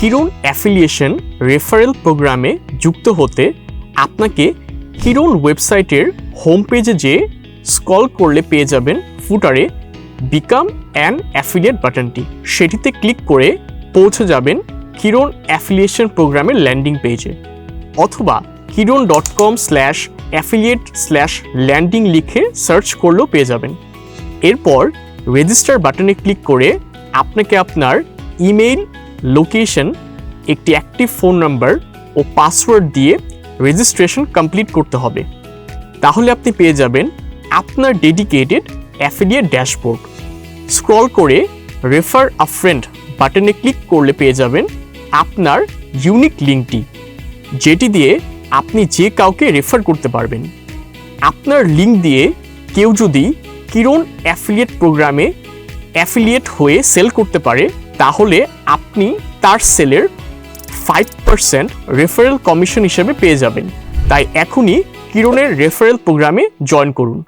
কিরণ affiliation referral প্রোগ্রামে যুক্ত হতে আপনাকে কিরণ ওয়েবসাইটের হোম পেজে যেয়ে স্ক্রল করলে পেয়ে যাবেন ফুটারে বিকাম অ্যান অ্যাফিলিয়েট বাটনটি। সেটিতে ক্লিক করে পৌঁছে যাবেন কিরণ অ্যাফিলিয়েশন প্রোগ্রামের ল্যান্ডিং পেজে, অথবা kiron.com/affiliate/landing লিখে সার্চ করলেও পেয়ে যাবেন। এরপর রেজিস্টার বাটনে ক্লিক করে আপনাকে আপনার ইমেইল, লোকেশন, একটি অ্যাক্টিভ ফোন নাম্বার ও পাসওয়ার্ড দিয়ে রেজিস্ট্রেশন কমপ্লিট করতে হবে। তাহলে আপনি পেয়ে যাবেন আপনার ডেডিকেটেড অ্যাফিলিয়েট ড্যাশবোর্ড। স্ক্রল করে রেফার আ ফ্রেন্ড বাটনে ক্লিক করলে পেয়ে যাবেন আপনার ইউনিক লিঙ্কটি, যেটি দিয়ে আপনি যে কাউকে রেফার করতে পারবেন। আপনার লিঙ্ক দিয়ে কেউ যদি কিরণ অ্যাফিলিয়েট প্রোগ্রামে অ্যাফিলিয়েট হয়ে সেল করতে পারে, তাহলে আপনি তার সেলের 5% রেফারেল কমিশন হিসেবে পেয়ে যাবেন। তাই এখনই কিরণের রেফারেল প্রোগ্রামে জয়েন করুন।